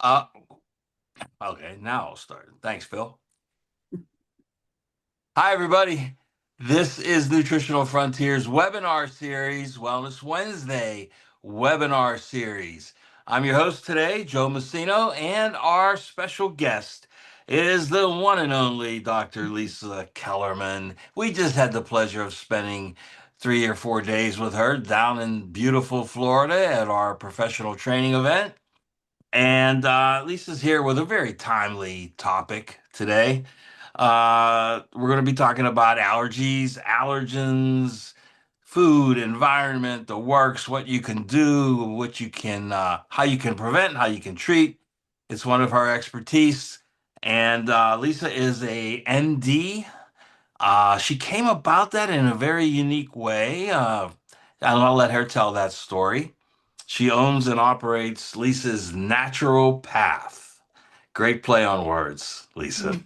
Uh, okay, now I'll start. Thanks, Phil. Hi, everybody. This is Nutritional Frontiers webinar series, Wellness Wednesday webinar series. I'm your host today, Joe Messino, and our special guest is the one and only Dr. Lisa Kellerman. We just had the pleasure of spending 3 or 4 days with her down in beautiful Florida at our professional training event. And Lisa's here with a very timely topic today. We're going to be talking about allergies, allergens, food, environment, the works, what you can do, how you can prevent, how you can treat. It's one of her expertise. And Lisa is a ND. She came about that in a very unique way. And I'll let her tell that story. She owns and operates Lisa's Natural Path. Great play on words, Lisa.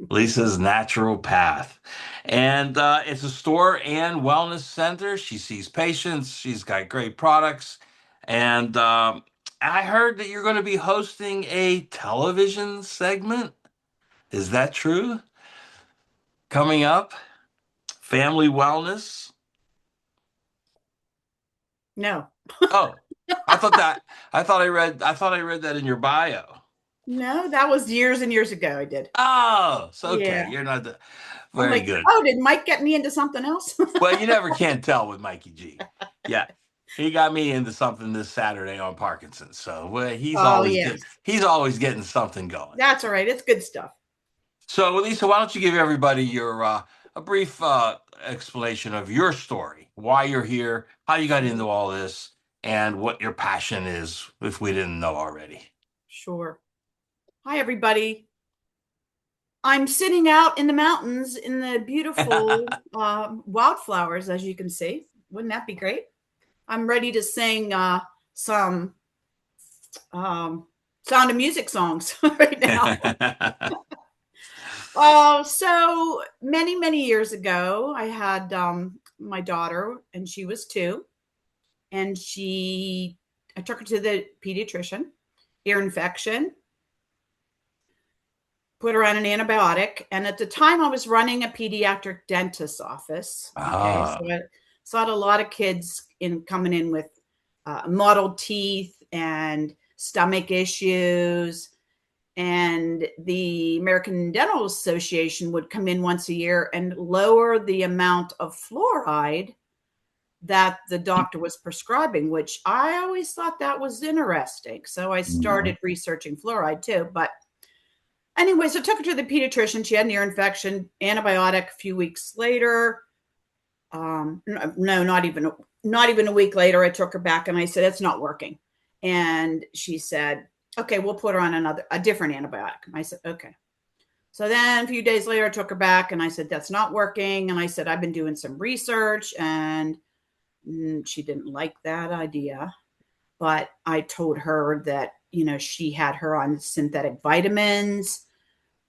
Lisa's Natural Path. And it's a store and wellness center. She sees patients, she's got great products. And I heard that you're going to be hosting a television segment. Is that true? Coming up? Family wellness? No, Oh, I thought that I thought I read that in your bio. no, that was years and years ago. I did. Oh, so okay. Yeah. You're not I'm very like, good. oh, did Mike get me into something else? Well, you never can tell with Mikey G. Yeah. He got me into something this Saturday on Parkinson's. So Oh, yes. he's always getting something going. That's all right. It's good stuff. So Lisa, why don't you give everybody your a brief explanation of your story, why you're here, how you got into all this, and what your passion is, if we didn't know already. Sure. Hi, everybody. I'm sitting out in the mountains in the beautiful wildflowers, as you can see. Wouldn't that be great? I'm ready to sing some um, Sound of Music songs right now. So many, many years ago, I had my daughter, and she was two, and I took her to the pediatrician, ear infection, put her on an antibiotic. And at the time, I was running a pediatric dentist's office. Okay. Ah. So I had a lot of kids coming in with mottled teeth and stomach issues. And the American Dental Association would come in once a year and lower the amount of fluoride that the doctor was prescribing, which I always thought that was interesting. So I Mhm. started researching fluoride too. But anyway, so I took her to the pediatrician. She had an ear infection, antibiotic. A few weeks later, no, not even a week later, I took her back and I said, it's not working. And she said, okay, we'll put her on a different antibiotic. I said, okay. So then a few days later, I took her back and I said, that's not working. And I said, I've been doing some research, and she didn't like that idea. But I told her that, she had her on synthetic vitamins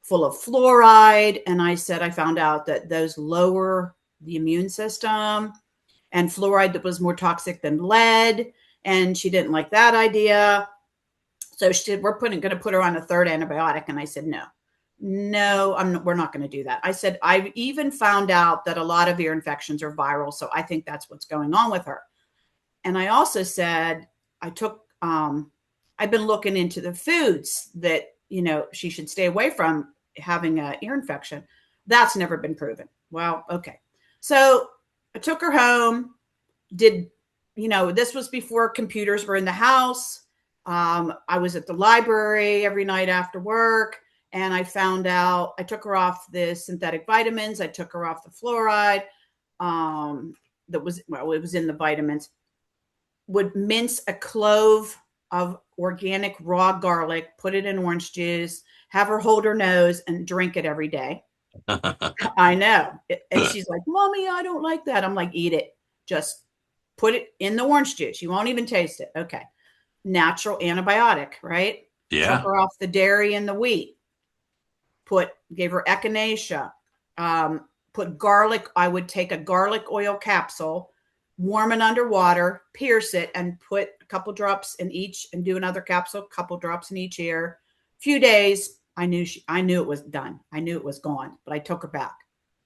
full of fluoride. And I said, I found out that those lower the immune system, and fluoride that was more toxic than lead. And she didn't like that idea. So she said, going to put her on a third antibiotic. And I said, no, no, we're not going to do that. I said, I've even found out that a lot of ear infections are viral. So I think that's what's going on with her. And I also said, I've been looking into the foods that, she should stay away from having an ear infection. That's never been proven. Well, okay. So I took her home, did, this was before computers were in the house. I was at the library every night after work, and I found out I took her off the synthetic vitamins. I took her off the fluoride. It was in the vitamins. Would mince a clove of organic raw garlic, put it in orange juice, have her hold her nose and drink it every day. I know. And she's like, Mommy, I don't like that. I'm like, eat it. Just put it in the orange juice. You won't even taste it. Okay. Natural antibiotic, right? Took Yeah. her off the dairy and the wheat. Gave her echinacea. Put garlic. I would take a garlic oil capsule, warm it under water, pierce it, and put a couple drops in each, and do another capsule, a couple drops in each ear. A few days, I knew it was done. I knew it was gone, but I took her back.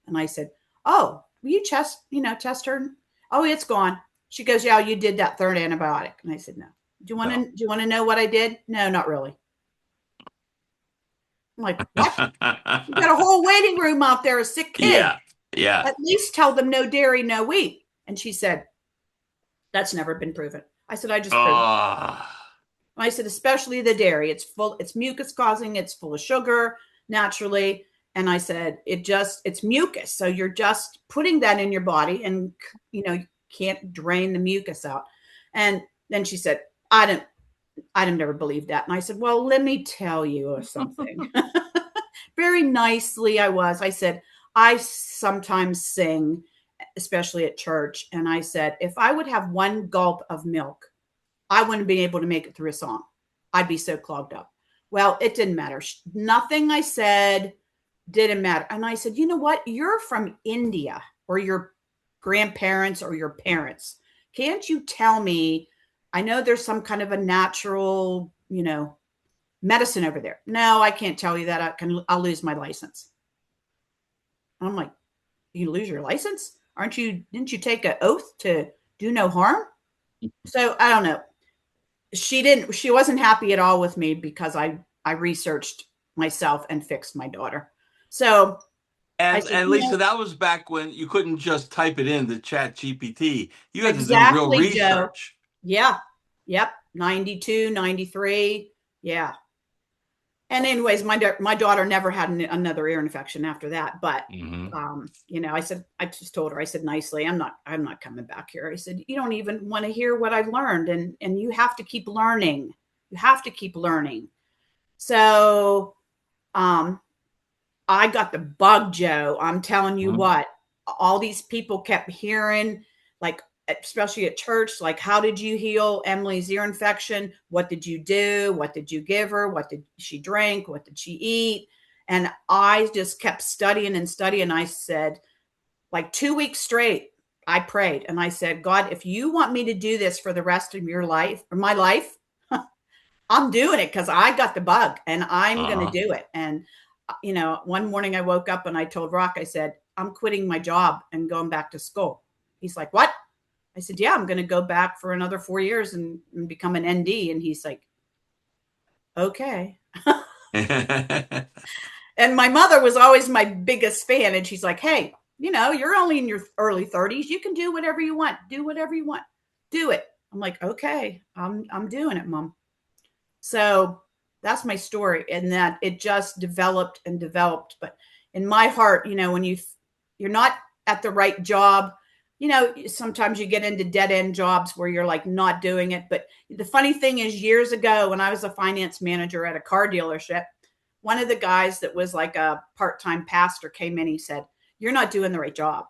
And I said, "Oh, will you test her?" "Oh, it's gone." She goes, "Yeah, you did that third antibiotic." And I said, "No." No. Do you want to know what I did?" "No, not really." I'm like, "What? You got a whole waiting room out there of sick kids. Yeah. Yeah. At least tell them no dairy, no wheat." And she said, "That's never been proven." I said, "I just proved it." Oh. I said, "Especially the dairy. It's mucus causing, it's full of sugar naturally." And I said, it's mucus. So you're just putting that in your body, and, you can't drain the mucus out. And then she said, I'd never believed that. And I said, "Well, let me tell you something." Very nicely, I said, "I sometimes sing, especially at church." And I said, "If I would have one gulp of milk, I wouldn't be able to make it through a song. I'd be so clogged up." Well, it didn't matter. Nothing I said didn't matter. And I said, "You know what? You're from India, or your grandparents or your parents. Can't you tell me? I know there's some kind of a natural, medicine over there." "No, I can't tell you that. I'll lose my license." I'm like, "You lose your license? Didn't you take an oath to do no harm?" So I don't know. She wasn't happy at all with me because I researched myself and fixed my daughter. So I said, And Lisa, that was back when you couldn't just type it in the chat GPT. You had to do real "Exactly, Joe." research. Yeah. Yep. 92, 93. Yeah. And anyways, my daughter never had another ear infection after that. But Hmm. I just told her, I said nicely, I'm not coming back here. I said, "You don't even want to hear what I've learned, and you have to keep learning. You have to keep learning." So, um, I got the bug, Joe. I'm telling you Hmm. what, all these people kept hearing, like, especially at church, like, "How did you heal Emily's ear infection? What did you do? What did you give her? What did she drink? What did she eat?" And I just kept studying and studying. I said, like, 2 weeks straight, I prayed and I said, "God, if you want me to do this for the rest of your life or my life, I'm doing it because I got the bug and I'm going to Uh-huh. do it." And, one morning I woke up and I told Rock, I said, "I'm quitting my job and going back to school." He's like, "What?" I said, "Yeah, I'm going to go back for another 4 years and become an ND." And he's like, "Okay." And my mother was always my biggest fan. And she's like, "Hey, you're only in your early 30s. You can do whatever you want. Do whatever you want. Do it." I'm like, "Okay, I'm doing it, Mom." So that's my story, and that it just developed and developed. But in my heart, when you're not at the right job, sometimes you get into dead end jobs where you're like not doing it. But the funny thing is, years ago, when I was a finance manager at a car dealership, one of the guys that was like a part time pastor came in. He said, "You're not doing the right job."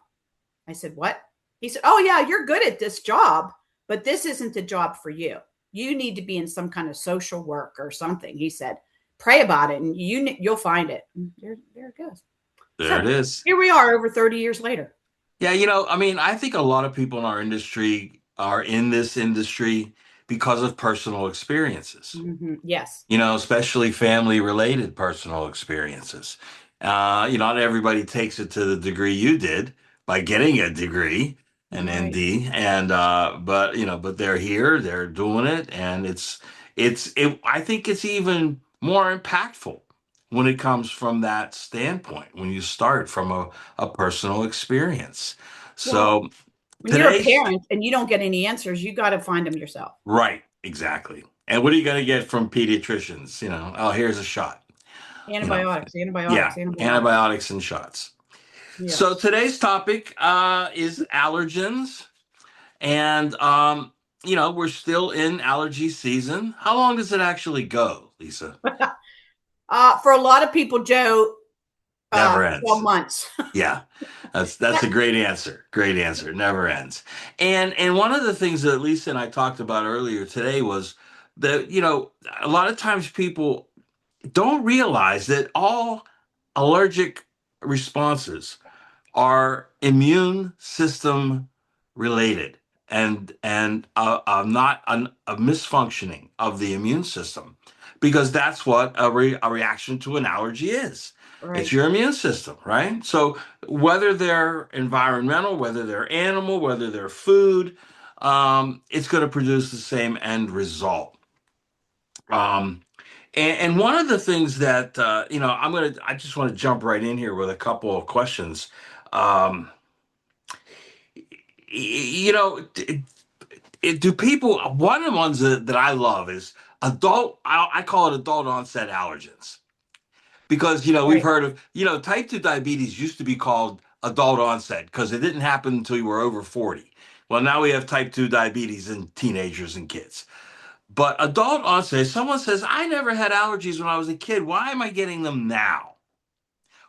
I said, "What?" He said, "Oh, yeah, you're good at this job, but this isn't the job for you. You need to be in some kind of social work or something." He said, "Pray about it and you'll find it." And there it goes. There So it is. here we are over 30 years later. Yeah, I mean, I think a lot of people in our industry are in this industry because of personal experiences. Yes. Especially family related personal experiences. Not everybody takes it to the degree you did by getting a degree, an Right. ND, and but they're here, they're doing it, and I think it's even more impactful when it comes from that standpoint, when you start from a personal experience. Well, So when you're a today's parent and you don't get any answers, you got to find them yourself. right, exactly. And what are you going to get from pediatricians? Oh, here's a shot. You know, Antibiotics, yeah, antibiotics, antibiotics. antibiotics and shots. So Yes. today's topic is allergens, and we're still in allergy season. How long does it actually go, Lisa? For a lot of people, Joe, Never 12 ends. months. Yeah, that's a great answer. Great answer. Never ends. And one of the things that Lisa and I talked about earlier today was that a lot of times people don't realize that all allergic responses are immune system related. not a misfunctioning of the immune system, because that's what a reaction to an allergy is. It's Right. your immune system, right? So whether they're environmental, whether they're animal, whether they're food, it's going to produce the same end result. Um, and one of the things that I just want to jump right in here with a couple of questions. Um, you know, do people? One of the ones that I love is adult. I call it adult onset allergens, because we've Right. heard of type 2 diabetes used to be called adult onset because it didn't happen until you were over 40. Well, now we have type 2 diabetes in teenagers and kids. But adult onset, someone says, I never had allergies when I was a kid. Why am I getting them now?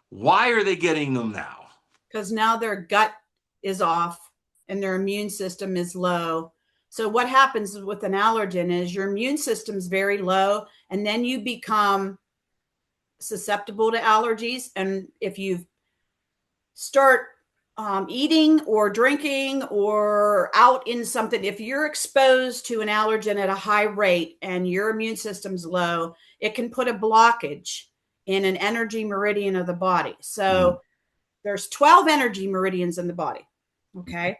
Why are they getting them now? Because now their gut is off and their immune system is low. So what happens with an allergen is your immune system's very low, and then you become susceptible to allergies. And if you start eating or drinking or out in something, if you're exposed to an allergen at a high rate and your immune system's low, it can put a blockage in an energy meridian of the body. Mm, So there's 12 energy meridians in the body. Okay.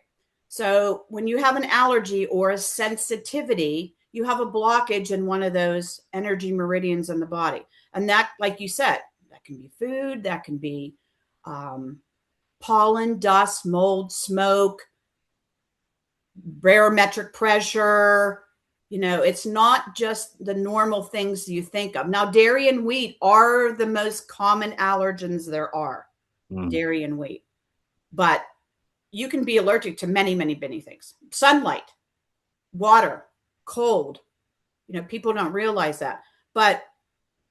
So when you have an allergy or a sensitivity, you have a blockage in one of those energy meridians in the body. And that, like you said, that can be food, that can be um, pollen, dust, mold, smoke, barometric pressure. It's not just the normal things you think of. Now, dairy and wheat are the most common allergens there are, mm. dairy and wheat. But you can be allergic to many, many, many things. Sunlight, water, cold. People don't realize that. But,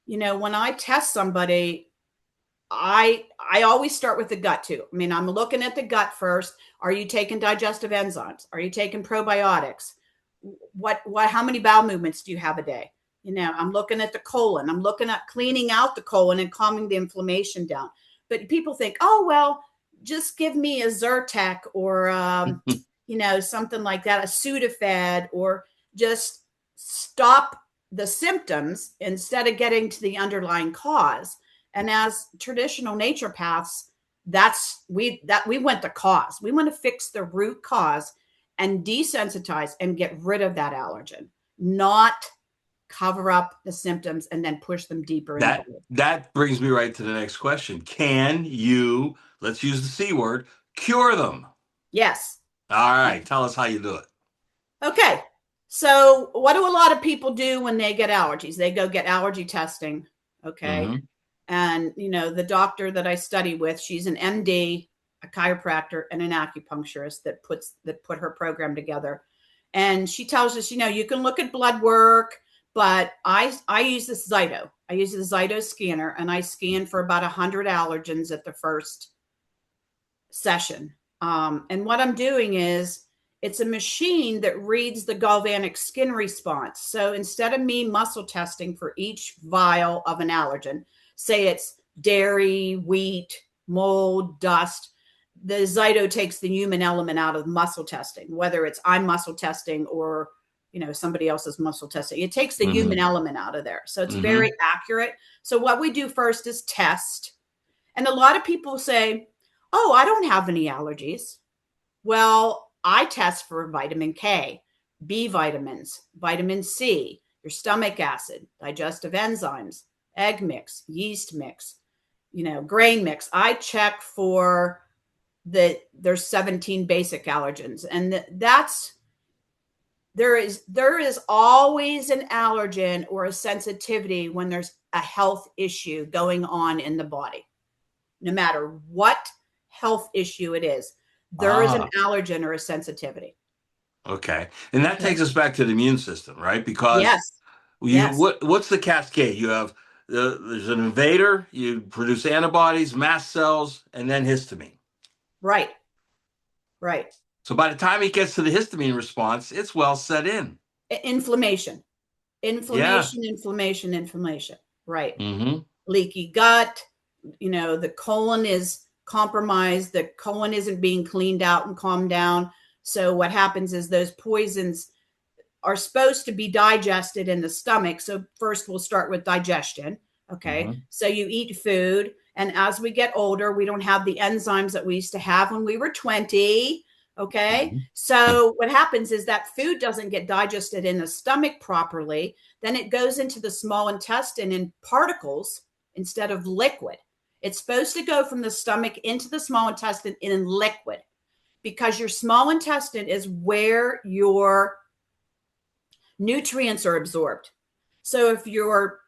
when I test somebody, I always start with the gut too. I mean, I'm looking at the gut first. Are you taking digestive enzymes? Are you taking probiotics? How many bowel movements do you have a day? I'm looking at the colon. I'm looking at cleaning out the colon and calming the inflammation down. But people think, oh, well, just give me a Zyrtec or, something like that, a Sudafed, or just stop the symptoms instead of getting to the underlying cause. And as traditional naturopaths, we went the cause. We want to fix the root cause and desensitize and get rid of that allergen, not cover up the symptoms and then push them deeper in the That body. that brings me right to the next question. Can you, let's use the C word, cure them? Yes. All right, tell us how you do it. Okay. So, what do a lot of people do when they get allergies? They go get allergy testing. Okay. Mm-hmm. And, the doctor that I study with, she's an MD, a chiropractor, and an acupuncturist that put her program together. And she tells us, you can look at blood work, but I use this Zyto. I use the Zyto scanner, and I scan for about 100 allergens at the first session. And what I'm doing is it's a machine that reads the galvanic skin response. So instead of me muscle testing for each vial of an allergen, say it's dairy, wheat, mold, dust, the Zyto takes the human element out of muscle testing, whether it's I'm muscle testing or somebody else's muscle testing. It takes the human Mm-hmm. element out of there. So it's Mm-hmm. very accurate. So what we do first is test. And a lot of people say, oh, I don't have any allergies. Well, I test for vitamin K, B vitamins, vitamin C, your stomach acid, digestive enzymes, egg mix, yeast mix, grain mix. I check for there's 17 basic allergens, and that's there is always an allergen or a sensitivity when there's a health issue going on in the body. No matter what health issue it is, there is an Ah, allergen or a sensitivity. okay. And that Okay. takes us back to the immune system, right? Because Yes. Yes. what's the cascade? You have there's an invader, you produce antibodies, mast cells, and then histamine. Right. Right. So by the time it gets to the histamine response, it's well set in. Inflammation. Yeah. Inflammation. Right. Mm-hmm. Leaky gut. The colon is compromised. The colon isn't being cleaned out and calmed down. So what happens is those poisons are supposed to be digested in the stomach. So first we'll start with digestion. Okay. Hmm. So you eat food. And as we get older, we don't have the enzymes that we used to have when we were 20. Okay. Hmm. So what happens is that food doesn't get digested in the stomach properly. Then it goes into the small intestine in particles instead of liquid. It's supposed to go from the stomach into the small intestine in liquid because your small intestine is where your nutrients are absorbed. So if you're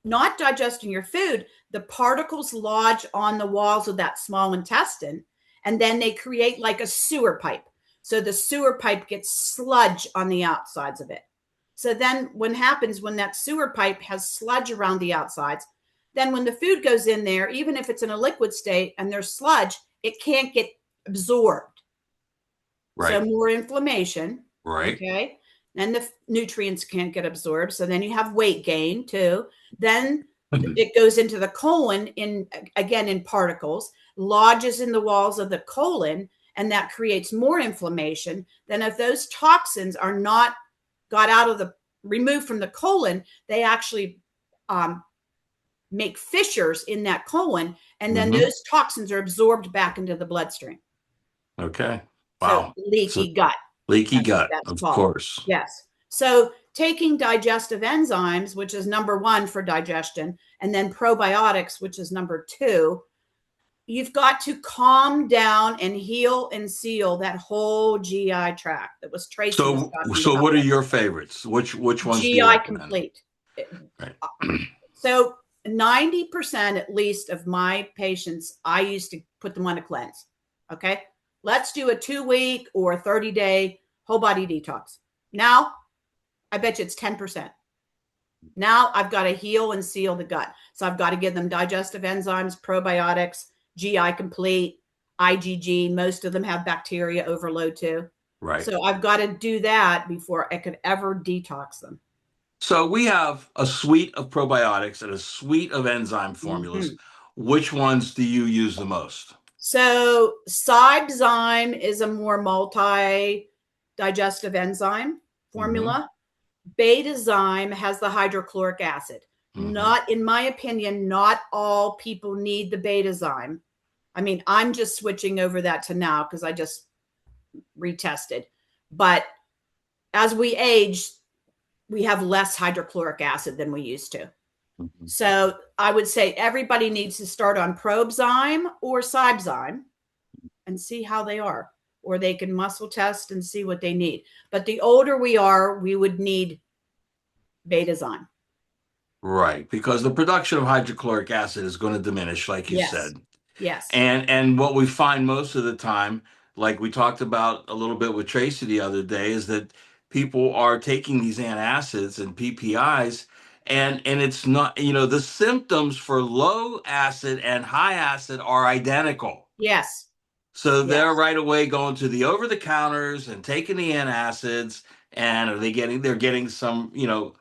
not digesting your food, the particles lodge on the walls of that small intestine, and then they create like a sewer pipe. So the sewer pipe gets sludge on the outsides of it. So then what happens when that sewer pipe has sludge around the outsides, then when the food goes in there, even if it's in a liquid state and there's sludge, it can't get absorbed. So Right. more inflammation. Right. Okay. And the nutrients can't get absorbed. So then you have weight gain too. Then it goes into the colon in again in particles, lodges in the walls of the colon, and that creates more inflammation. Then if those toxins are not got out of the removed from the colon, they actually make fissures in that colon, and then Hmm. those toxins are absorbed back into the bloodstream. Okay. So Wow. So leaky gut. leaky That's what gut, that's of called. course. Yes. So taking digestive enzymes, which is number one for digestion, and then probiotics, which is number two, you've got to calm down and heal and seal that whole GI tract that was Tracy was talking So about. what are your favorites? Which ones do you GI recommend? complete. Right. So 90% at least of my patients, I used to put them on a cleanse. Okay. Let's do a 2-week or 30-day whole body detox. Now, I bet you it's 10%. Now I've got to heal and seal the gut. So I've got to give them digestive enzymes, probiotics, GI complete, IgG. Most of them have bacteria overload too. Right. So I've got to do that before I could ever detox them. So we have a suite of probiotics and a suite of enzyme formulas. Mm-hmm. Which ones do you use the most? So Cybezyme is a more multi-digestive enzyme Hmm. formula. Betazyme has the hydrochloric acid. Hmm. Not, in my opinion, not all people need the Betazyme. I mean, I'm just switching over that to now because I just retested. But as we age, we have less hydrochloric acid than we used to. Hmm. So I would say everybody needs to start on Probzyme or Cybezyme and see how they are, or they can muscle test and see what they need. But the older we are, we would need Betazyme. Right, because the production of hydrochloric acid is going to diminish, like you Yes. said. Yes. And what we find most of the time, like we talked about a little bit with Tracy the other day, is that people are taking these antacids and PPIs, and it's not, the symptoms for low acid and high acid are identical. Yes. So they're Yes. right away going to the over the counters and taking the antacids, and they're getting some,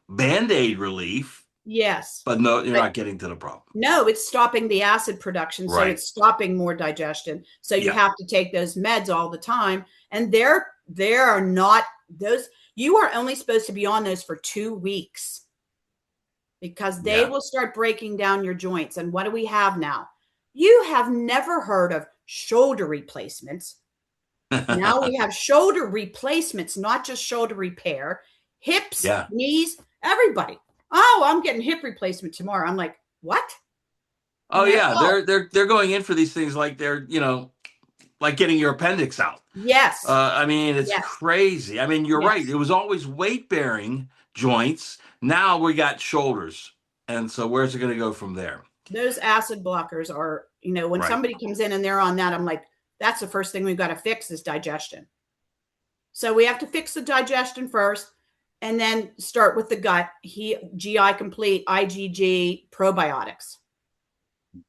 band-aid relief, Yes. but no, you're But not getting to the problem. no, it's stopping the acid production. So Right. it's stopping more digestion. So you Yeah. have to take those meds all the time. And they're not those, you are only supposed to be on those for 2 weeks because they Yeah. will start breaking down your joints. And what do we have now? You have never heard of shoulder replacements. Now we have shoulder replacements, not just shoulder repair, hips, Yeah. knees, everybody. Oh, I'm getting hip replacement tomorrow. I'm like, what? Oh yeah, Oh, they're going in for these things like they're, like getting your appendix out. yes, I mean, it's yes, crazy. I mean, you're right. yes. It was always weight bearing joints. Now we got shoulders. And so where's it going to go from there? Those acid blockers are, when Right. somebody comes in and they're on that, I'm like, that's the first thing we've got to fix is digestion. So we have to fix the digestion first and then start with the gut, GI complete, IgG, probiotics.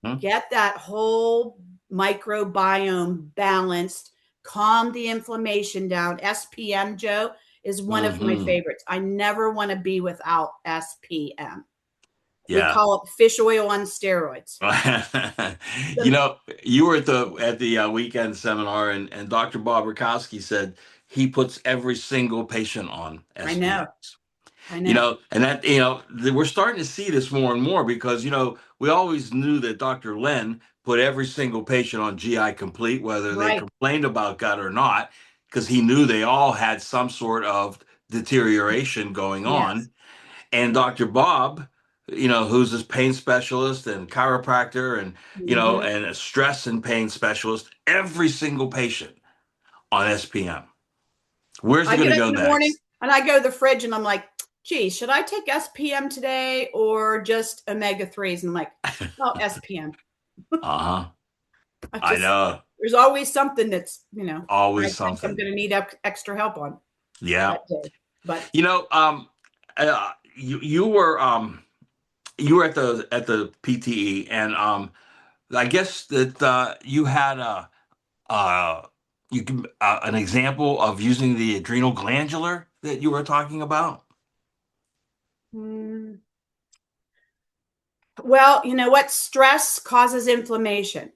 Hmm. Get that whole microbiome balanced, calm the inflammation down. SPM, Joe, is one of my Hmm. favorites. I never want to be without SPM. We Yeah. call it fish oil on steroids. You know, you were at the weekend seminar, and Dr. Bob Rakowski said he puts every single patient on I know. SPX. I You know. know, and that, we're starting to see this more and more because, we always knew that Dr. Len put every single patient on GI Complete, whether they Right. complained about gut or not, because he knew they all had some sort of deterioration going Yes. on. And Dr. Bob, who's this pain specialist and chiropractor and, Mm-hmm. and a stress and pain specialist, every single patient on SPM. Where's it I going get to up go in the morning next? and I go to the fridge and I'm like, gee, should I take SPM today or just omega 3s? And I'm like, oh, SPM. Uh-huh. I I just, know. there's always something that's, I Always think I'm something. going to need extra help on Yeah. that day. But You know, you were at the PTE, and I guess that you had uh an example of using the adrenal glandular that you were talking about. mm, well, you know what? Stress causes inflammation.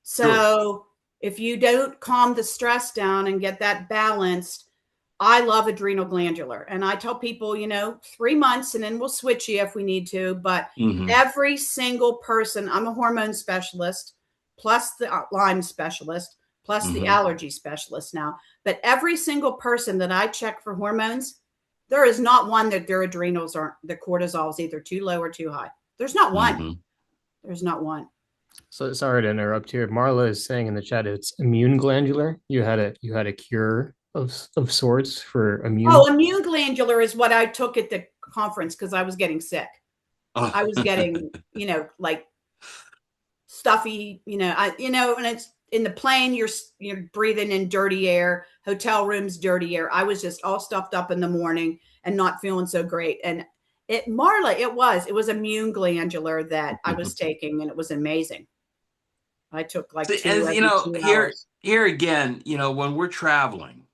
Sure. So if you don't calm the stress down and get that balanced, I love adrenal glandular. And I tell people, 3 months and then we'll switch you if we need to. But Mm-hmm. every single person, I'm a hormone specialist, plus the Lyme specialist, plus the Mm-hmm. allergy specialist now. But every single person that I check for hormones, there is not one that their adrenals aren't, the cortisol is either too low or too high. There's not one. Mm-hmm. There's not one. So sorry to interrupt here. Marla is saying in the chat it's immune glandular. You had a cure of sorts for immune. Oh, immune glandular is what I took at the conference because I was getting sick. I was getting, like stuffy, and it's in the plane, you're breathing in dirty air, hotel rooms, dirty air. I was just all stuffed up in the morning and not feeling so great. And Marla, it was immune glandular that I was taking, and it was amazing. I took like See, two and every 2 hours. here again, when we're traveling,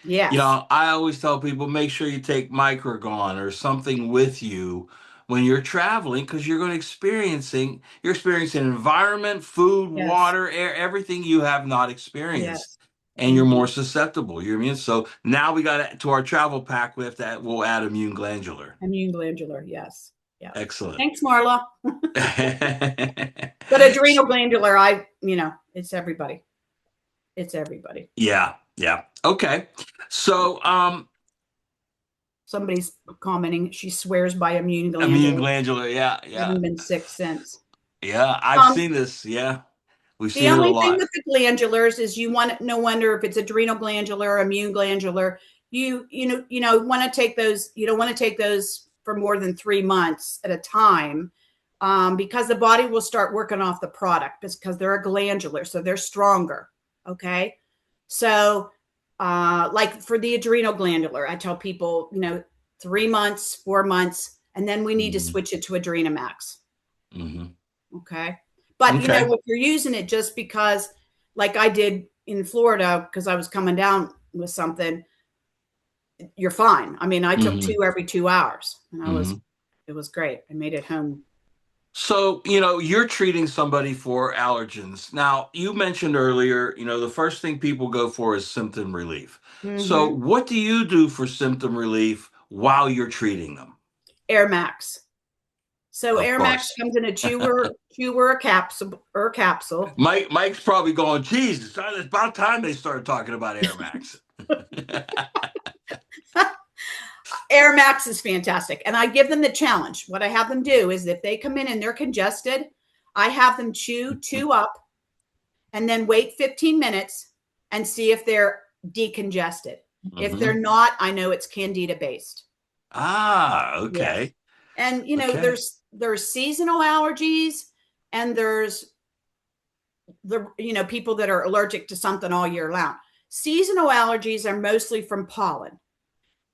Yes. I always tell people make sure you take Microgon or something with you when you're traveling because you're experiencing environment, food, Yes. water, air, everything you have not experienced, Yes. and you're Mm-hmm. more susceptible. You're immune. So now we got to our travel pack with that. We'll add immune glandular. Immune glandular. Yes. Yeah. Excellent. Thanks, Marla. But adrenal glandular, it's everybody. It's everybody. Yeah, yeah. Okay. So, Somebody's commenting she swears by immune immune glandular. glandular. Yeah, I yeah, haven't been sick since. yeah. I've Um, seen this. Yeah, we've the seen it a only thing lot. with the glandulars is you want no wonder if it's adrenal glandular or immune glandular. Want to take those. You don't want to take those for more than 3 months at a time, because the body will start working off the product because they're a glandular, so they're stronger. Okay, so like for the adrenal glandular, I tell people 3 months, 4 months, and then we need to Hmm. switch it to Adrenamax. Hmm. Okay. But Okay. if you're using it just because, like I did in Florida, because I was coming down with something, you're fine. I mean, I took Hmm. 2 every 2 hours, and Hmm. it was great. I made it home. So, you're treating somebody for allergens. Now, you mentioned earlier, the first thing people go for is symptom relief. So, Mm-hmm. what do you do for symptom relief while you're treating them? Air Max. So Of Air Max course. comes in a chewer, a capsule. Mike's probably going, geez, it's about time they started talking about Air Max. Air Max is fantastic. And I give them the challenge. What I have them do is if they come in and they're congested, I have them chew two up and then wait 15 minutes and see if they're decongested. If they're Hmm. not, I know it's candida based. Ah, Yes. okay. And Okay. there's seasonal allergies, and there's the people that are allergic to something all year round. Seasonal allergies are mostly from pollen.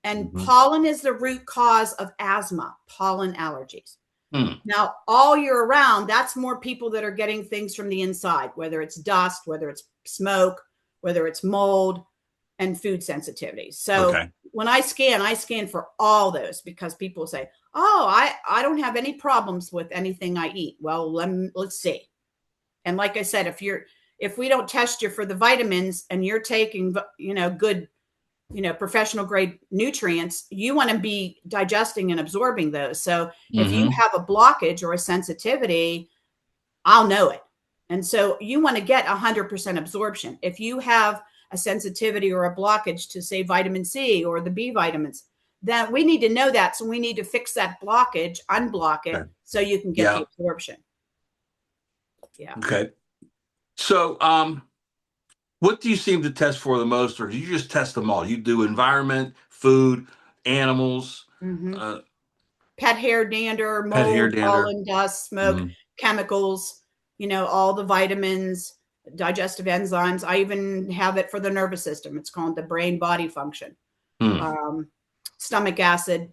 And Hmm. pollen is the root cause of asthma, pollen allergies. Hmm. Now, all year round, that's more people that are getting things from the inside, whether it's dust, whether it's smoke, whether it's mold. and food sensitivity. So Okay. when I scan for all those, because people say, oh, I don't have any problems with anything I eat. Well, let's see. And like I said, if we don't test you for the vitamins and you're taking, good, professional grade nutrients, you want to be digesting and absorbing those. So if you Mm-hmm. have a blockage or a sensitivity, I'll know it. And so you want to get 100% absorption. If you have a sensitivity or a blockage to, say, vitamin C or the B vitamins, then we need to know that. So we need to fix that blockage, unblock it, Okay. so you can get the Yeah. absorption. Yeah. Okay. So, what do you seem to test for the most, or do you just test them all? You do environment, food, animals, Mm-hmm. uh, Pet hair, dander, pet hair, mold, dander. pollen, dust, smoke, Mm-hmm. chemicals, all the vitamins, digestive enzymes. I even have it for the nervous system. It's called the brain body function. Hmm. Um, Stomach acid,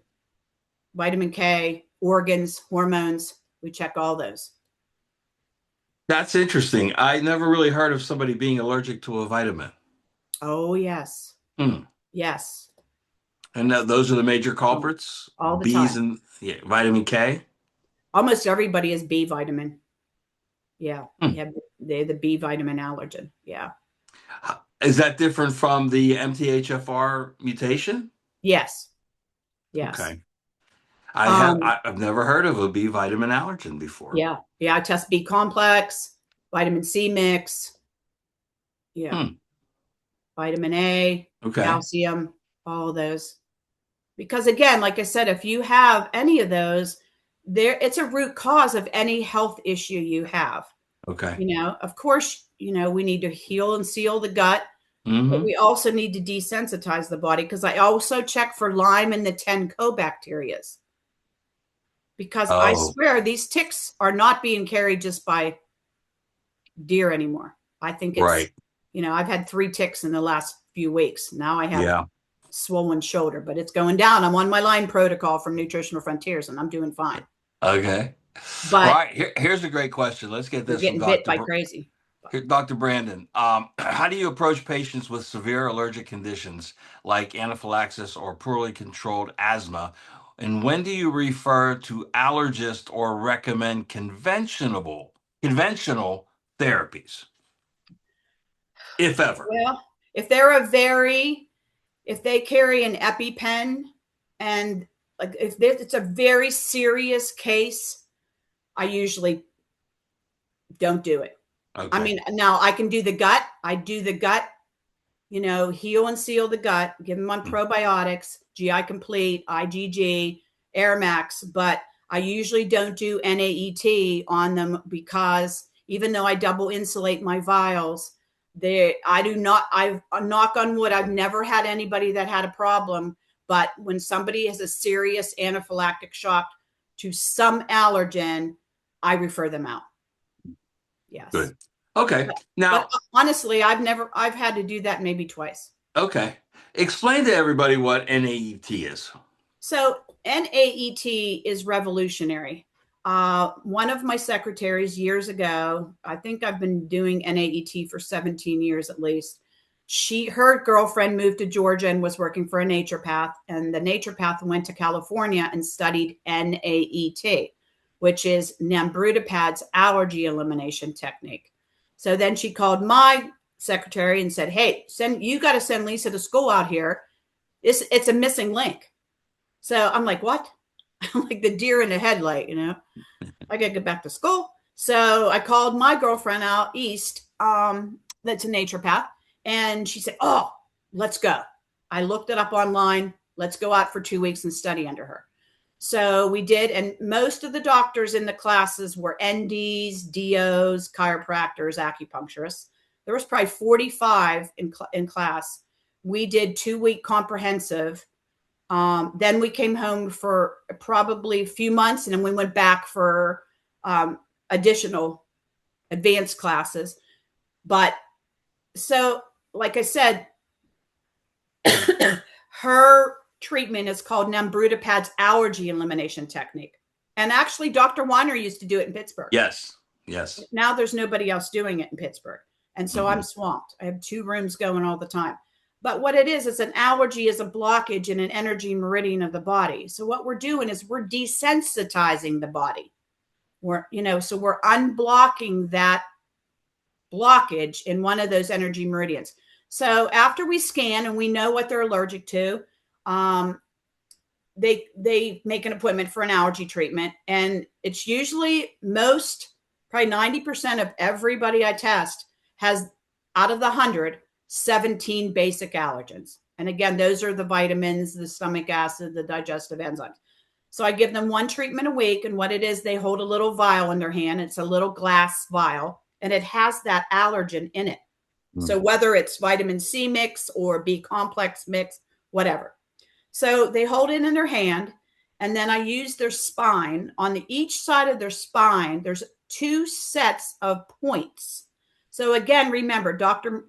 vitamin K, organs, hormones. We check all those. That's interesting. I never really heard of somebody being allergic to a vitamin. Oh, yes. Hmm. Yes. And those are the major Oh, culprits: all the B's time. and, yeah, vitamin K. Almost everybody is B vitamin. Yeah. Hmm. They're the B vitamin allergen. Yeah. Is that different from the MTHFR mutation? Yes. Yes. Okay. Um, I've never heard of a B vitamin allergen before. yeah. Yeah. I test B complex, vitamin C mix. Yeah. Hmm. Vitamin A, Okay. calcium, all of those. Because again, like I said, if you have any of those, it's a root cause of any health issue you have. Okay. Of course, we need to heal and seal the gut, but Mm-hmm. we also need to desensitize the body, because I also check for Lyme and the 10 co-bacterias, because I Oh, swear these ticks are not being carried just by deer anymore. I think right. I've had 3 ticks in the last few weeks. Now I have Yeah. swollen shoulder, but it's going down. I'm on my Lyme protocol from Nutritional Frontiers and I'm doing fine. Okay. All But right. Here's a great question. Let's get we're this from getting bit by crazy. Dr. Brandon. How do you approach patients with severe allergic conditions like anaphylaxis or poorly controlled asthma? And when do you refer to allergist or recommend conventional therapies, if ever? Well, if they carry an EpiPen, and like if it's a very serious case, I usually don't do it. I Okay. mean, now I can do the gut. I do the gut, heal and seal the gut, give them on Hmm. probiotics, GI Complete, IgG, Air Max, but I usually don't do NAET on them, because even though I double insulate my vials, I do not, I've knock on wood, I've never had anybody that had a problem. But when somebody has a serious anaphylactic shock to some allergen, I refer them out. Yes. Good. Okay. But Now, honestly, I've had to do that maybe twice. okay. Explain to everybody what NAET is. So NAET is revolutionary. One of my secretaries years ago, I think I've been doing NAET for 17 years at least. Her girlfriend moved to Georgia and was working for a naturopath, and the naturopath went to California and studied NAET, which is Nambutapad's allergy elimination technique. So then she called my secretary and said, "Hey, you got to send Lisa to school out here. It's a missing link." So I'm like, "What?" I'm like the deer in the headlight, I got to get back to school. So I called my girlfriend out east, that's a naturopath, and she said, "Oh, let's go." I looked it up online. Let's go out for 2 weeks and study under her. So we did, and most of the doctors in the classes were NDs, DOs, chiropractors, acupuncturists. There was probably 45 in class. We did 2-week comprehensive. Then we came home for probably a few months, and then we went back for additional advanced classes. But so, like I said, her treatment is called Nambutapad's allergy elimination technique. And actually, Dr. Weiner used to do it in Pittsburgh. Yes. Yes. Now there's nobody else doing it in Pittsburgh. And so Hmm. I'm swamped. I have 2 rooms going all the time. But what it is an allergy is a blockage in an energy meridian of the body. So what we're doing is we're desensitizing the body. So we're unblocking that blockage in one of those energy meridians. So after we scan and we know what they're allergic to, they make an appointment for an allergy treatment, and it's usually probably 90% of everybody I test has, out of the 100, 17 basic allergens. And again, those are the vitamins, the stomach acid, the digestive enzymes. So I give them one treatment a week, and what it is, they hold a little vial in their hand. It's a little glass vial, and it has that allergen in it. So whether it's vitamin C mix or B complex mix, whatever. So they hold it in their hand, and then I use their spine. On each side of their spine, there's 2 sets of points. So again, remember, Dr.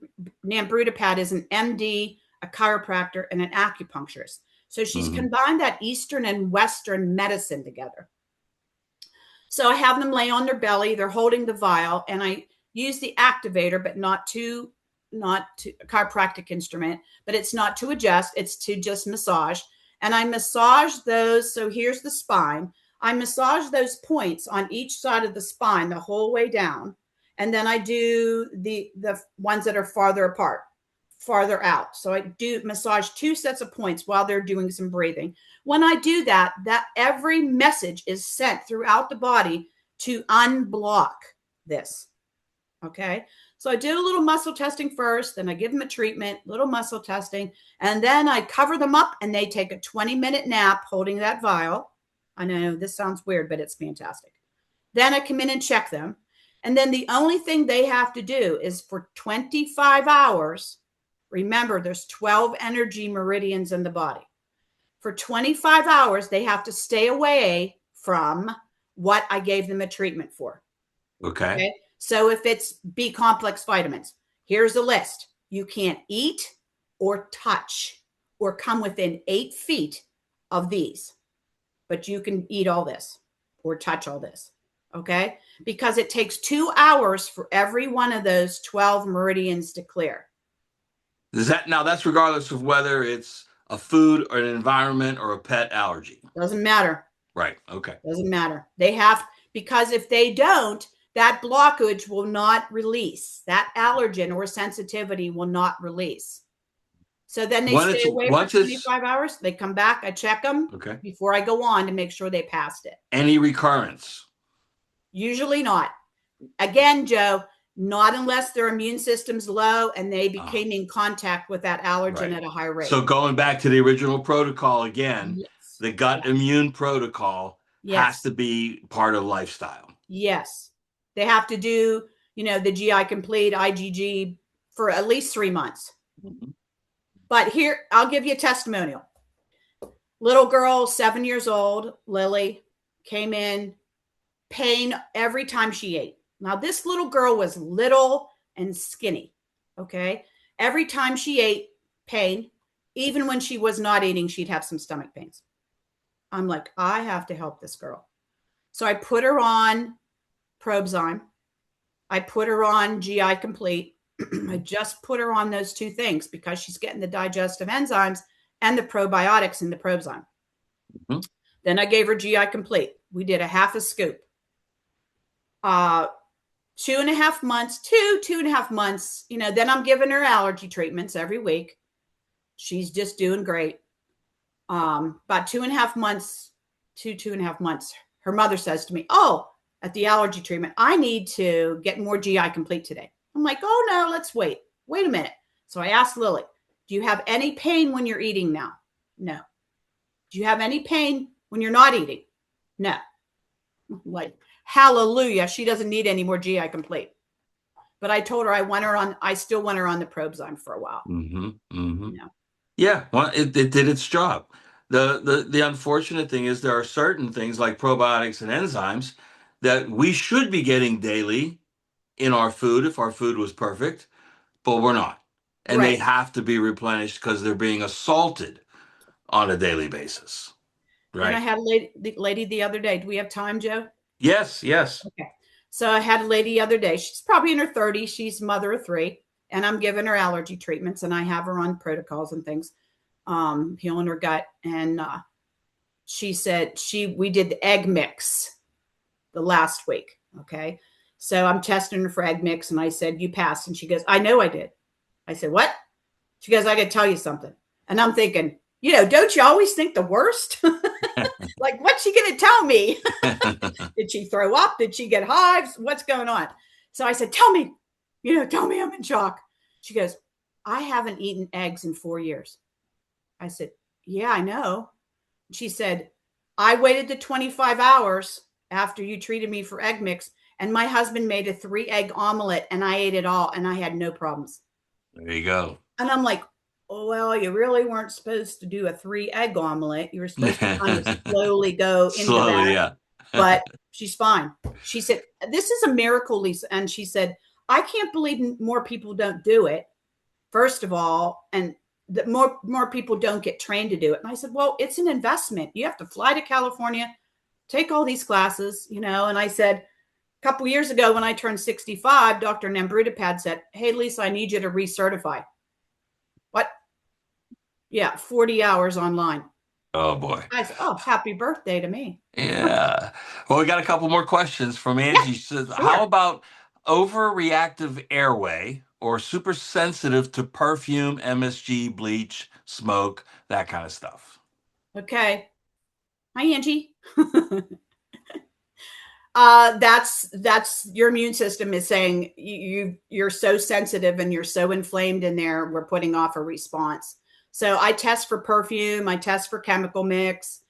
Nambrutapad is an MD, a chiropractor, and an acupuncturist. So she's combined that Eastern and Western medicine together. So I have them lay on their belly. They're holding the vial, and I use the activator, but not to a chiropractic instrument, but it's not to adjust. It's to just massage. And I massage those. So here's the spine. I massage those points on each side of the spine the whole way down. And then I do the ones that are farther apart, farther out. So I do massage 2 sets of points while they're doing some breathing. When I do that every message is sent throughout the body to unblock this. Okay. So I do a little muscle testing first, then I give them a treatment, little muscle testing, and then I cover them up and they take a 20-minute nap holding that vial. I know this sounds weird, but it's fantastic. Then I come in and check them. And then the only thing they have to do is for 25 hours, remember there's 12 energy meridians in the body. For 25 hours, they have to stay away from what I gave them a treatment for. Okay. So if it's B complex vitamins, here's a list. You can't eat or touch or come within 8 feet of these, but you can eat all this or touch all this. Okay. Because it takes 2 hours for every one of those 12 meridians to clear. That's regardless of whether it's a food or an environment or a pet allergy. Doesn't matter. Right. Okay. Doesn't matter. Because if they don't, that blockage will not release. That allergen or sensitivity will not release. So then they stay away for 25 hours. They come back. I check them before I go on to make sure they passed it. Any recurrence? Usually not. Again, Joe, not unless their immune system's low and they became in contact with that allergen at a high rate. So going back to the original protocol again, the gut immune protocol has to be part of lifestyle. Yes. They have to do, the GI Complete, IgG for at least 3 months. But here, I'll give you a testimonial. Little girl, 7 years old, Lily, came in, pain every time she ate. Now, this little girl was little and skinny, okay? Every time she ate, pain. Even when she was not eating, she'd have some stomach pains. I'm like, I have to help this girl. So I put her on Probzyme. I put her on GI Complete. I just put her on those 2 things because she's getting the digestive enzymes and the probiotics in the Probzyme. Then I gave her GI Complete. We did a half a scoop. 2.5 months, 2.5 months, then I'm giving her allergy treatments every week. She's just doing great. About 2.5 months, 2.5 months, her mother says to me, at the allergy treatment, I need to get more GI Complete today. I'm like, oh no, let's wait a minute. So I asked Lily, do you have any pain when you're eating now? No. Do you have any pain when you're not eating? No. Like, hallelujah, she doesn't need any more GI Complete. But I told her I still want her on the Probzyme for a while. Yeah, well, it did its job. The unfortunate thing is there are certain things like probiotics and enzymes that we should be getting daily in our food if our food was perfect, but we're not. And they have to be replenished because they're being assaulted on a daily basis. Right. And I had a lady the other day. Do we have time, Joe? Yes. Okay. So I had a lady the other day. She's probably in her 30s. She's a mother of 3. and I'm giving her allergy treatments, and I have her on protocols and things, healing her gut. And she said we did the egg mix the last week. Okay. So I'm testing her for egg mix, and I said, you passed. And she goes, I know I did. I said, what? She goes, I got to tell you something. And I'm thinking, don't you always think the worst? Like, what's she going to tell me? Did she throw up? Did she get hives? What's going on? So I said, tell me, tell me, I'm in shock. She goes, I haven't eaten eggs in 4 years. I said, yeah, I know. She said, I waited the 25 hours after you treated me for egg mix, and my husband made a 3-egg omelet, and I ate it all, and I had no problems. There you go. And I'm like, oh, well, you really weren't supposed to do a 3-egg omelet. You were supposed to kind of slowly go into that. Yeah. But she's fine. She said, this is a miracle, Lisa. And she said, I can't believe more people don't do it, first of all, and that more people don't get trained to do it. And I said, well, it's an investment. You have to fly to California, take all these classes, and I said, a couple years ago when I turned 65, Dr. Nambrutapad said, hey, Lisa, I need you to recertify. What? Yeah, 40 hours online. Oh, boy. I said, oh, happy birthday to me. Yeah. Well, we got a couple more questions from Angie. Yeah, She says, sure. how about overreactive airway or super sensitive to perfume, MSG, bleach, smoke, that kind of stuff? Okay. Hi, Angie. That's your immune system is saying you're so sensitive and you're so inflamed in there. We're putting off a response. So I test for perfume, I test for chemical mix.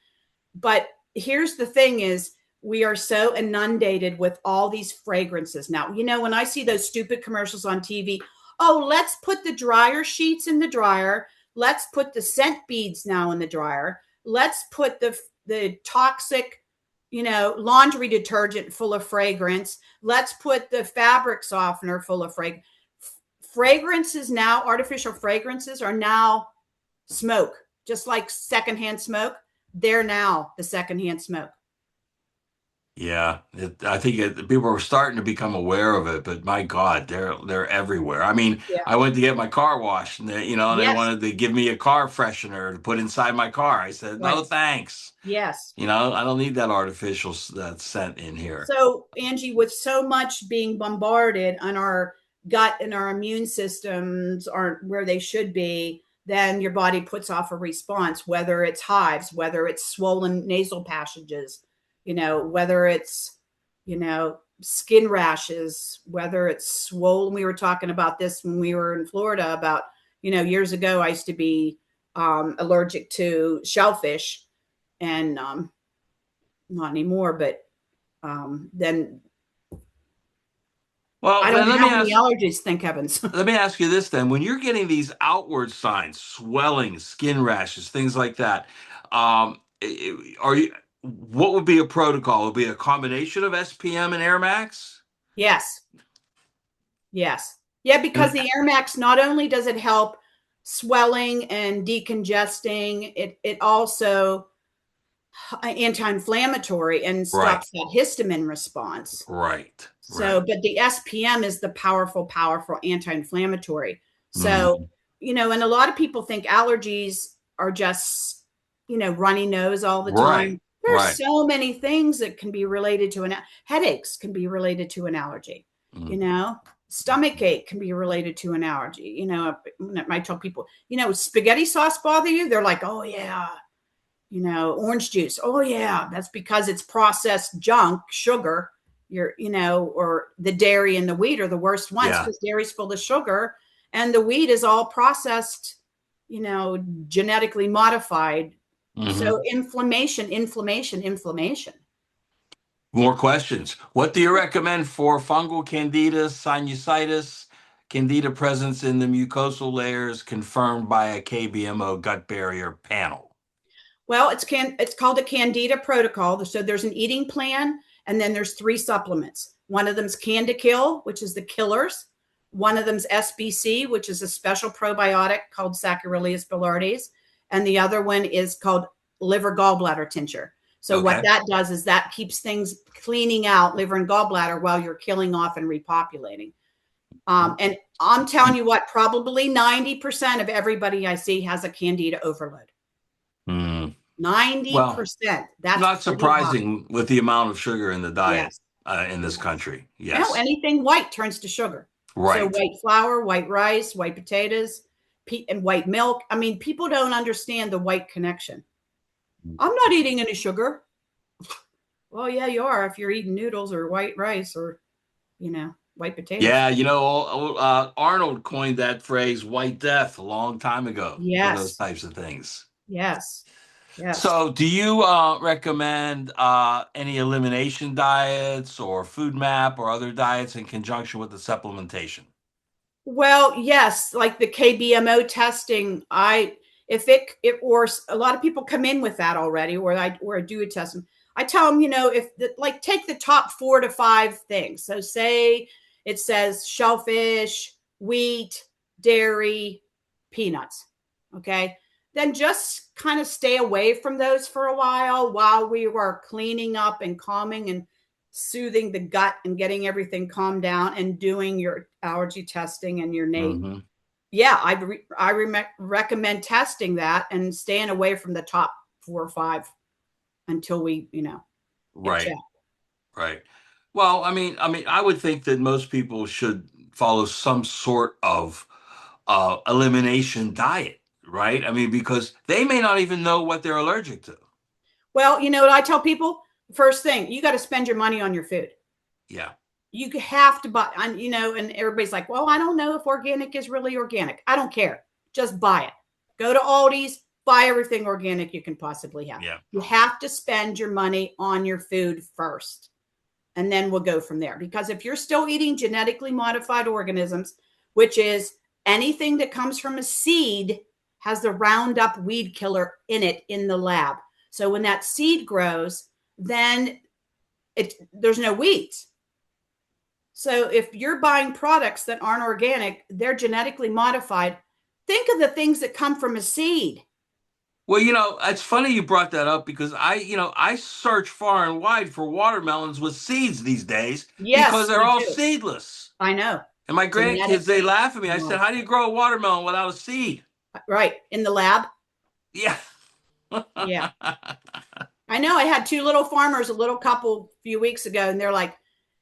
But here's the thing is we are so inundated with all these fragrances. Now, when I see those stupid commercials on TV, oh, let's put the dryer sheets in the dryer. Let's put the scent beads now in the dryer. Let's put the toxic, laundry detergent full of fragrance. Let's put the fabric softener full of fragrance. Fragrances now, artificial fragrances are now smoke, just like secondhand smoke. They're now the secondhand smoke. Yeah, I think people are starting to become aware of it, but my God, they're everywhere. I mean, Yeah. I went to get my car washed, and they Yes. wanted to give me a car freshener to put inside my car. I said, no, Right. thanks. Yes. I don't need that artificial scent in here. So, Angie, with so much being bombarded on our gut and our immune systems aren't where they should be, then your body puts off a response, whether it's hives, whether it's swollen nasal passages, whether it's, skin rashes, whether it's swollen. We were talking about this when we were in Florida about, years ago, I used to be allergic to shellfish, and not anymore, but then Well, I don't then have any allergies, thank heavens. let me ask you this then. When you're getting these outward signs, swelling, skin rashes, things like that, what would be a protocol? Would it be a combination of SPM and Air Max? Yes. Yeah, because the Air Max, not only does it help swelling and decongesting, it also anti-inflammatory and stops that histamine response. Right. So, but the SPM is the powerful anti-inflammatory. So, and a lot of people think allergies are just, runny nose all the time. There's so many things that can be related to headaches can be related to an allergy, stomach ache can be related to an allergy. I tell people, spaghetti sauce bother you? They're like, oh yeah. Orange juice. Oh yeah. That's because it's processed junk, sugar. Or the dairy and the wheat are the worst ones because dairy's full of sugar and the wheat is all processed, genetically modified. So inflammation. More questions. What do you recommend for fungal candida, sinusitis, candida presence in the mucosal layers confirmed by a KBMO gut barrier panel? Well, it's called a candida protocol. So there's an eating plan, and then there's 3 supplements. One of them's CandiKill, which is the killers. One of them's SBC, which is a special probiotic called Saccharomyces boulardii. And the other one is called liver gallbladder tincture. So what that does is that keeps things cleaning out liver and gallbladder while you're killing off and repopulating. And I'm telling you what, probably 90% of everybody I see has a candida overload. Mm. 90%. Well, That's not pretty high. surprising with the amount of sugar in the diet Yes. in this Yes. country. No, Yes. anything white turns to sugar. So Right. white flour, white rice, white potatoes, and white milk. I mean, people don't understand the white connection. I'm not eating any sugar. Well, yeah, you are if you're eating noodles or white rice or, white potatoes. Yeah, Arnold coined that phrase "white death" a long time ago for those Yes. types of things. Yes. Yes. So, do you recommend any elimination diets or food map or other diets in conjunction with the supplementation? Well, yes, like the KBMO testing, if it or a lot of people come in with that already, or I do a test them. I tell them, like take the top 4 to 5 things. So say it says shellfish, wheat, dairy, peanuts. Okay. Then just kind of stay away from those for a while we were cleaning up and calming and soothing the gut and getting everything calmed down and doing your allergy testing and your NATE. Mm-hmm. Yeah, I recommend testing that and staying away from the top 4 or 5 until we, get Right. checked. Right. Well, I would think that most people should follow some sort of elimination diet, right? I mean, because they may not even know what they're allergic to. Well, you know what I tell people? First thing, you got to spend your money on your food. Yeah. You have to buy, and everybody's like, well, I don't know if organic is really organic. I don't care. Just buy it. Go to Aldi's, buy everything organic you can possibly have. Yeah. You have to spend your money on your food first. And then we'll go from there. Because if you're still eating genetically modified organisms, which is anything that comes from a seed, has the Roundup weed killer in it in the lab. So when that seed grows, then there's no weeds. So if you're buying products that aren't organic, they're genetically modified. Think of the things that come from a seed. Well, it's funny you brought that up because I search far and wide for watermelons with seeds these days because Yes, they're we all do. seedless. I know. And my grandkids, they Genetically laugh at me. I said, "How do you modified. grow a watermelon without a seed?" Right. In the lab. Yeah. Yeah. I know. I had 2 little farmers, a little couple a few weeks ago, and they're like,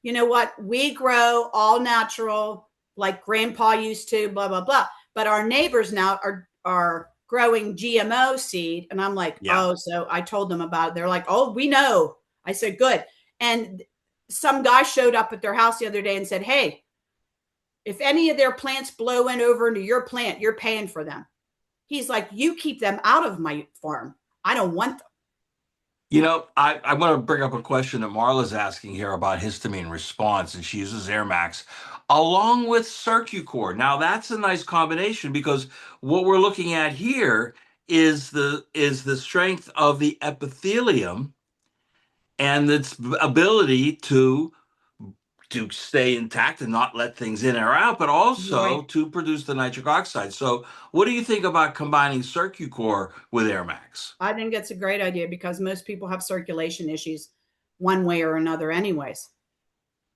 you know what? We grow all natural, like grandpa used to, blah, blah, blah. But our neighbors now are growing GMO seed. And I'm like, Yeah. oh, so I told them about it. They're like, oh, we know. I said, good. And some guy showed up at their house the other day and said, hey, if any of their plants blow in over into your plant, you're paying for them. He's like, you keep them out of my farm. I don't want them. I want to bring up a question that Marla's asking here about histamine response, and she uses Air Max along with Circucor. Now that's a nice combination because what we're looking at here is the strength of the epithelium and its ability to stay intact and not let things in or out, but also Right. to produce the nitric oxide. So, what do you think about combining Circucor with Air Max? I think it's a great idea because most people have circulation issues one way or another, anyways.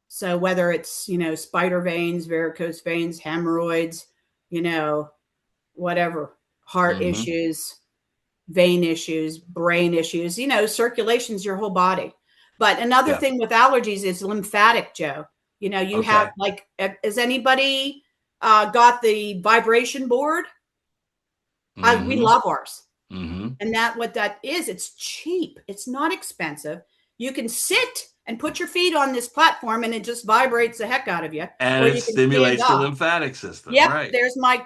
So whether it's, spider veins, varicose veins, hemorrhoids, you know, whatever, heart Mm-hmm. issues, vein issues, brain issues, circulation's your whole body. But another Yeah. thing with allergies is lymphatic, Joe. You have Okay. like, has anybody got the vibration board? We Mm-hmm. love ours. Mm-hmm. And what that is, it's cheap. It's not expensive. You can sit and put your feet on this platform and it just vibrates the heck out of you. And Or it you can stand stimulates the up. lymphatic system, Yep, right? there's my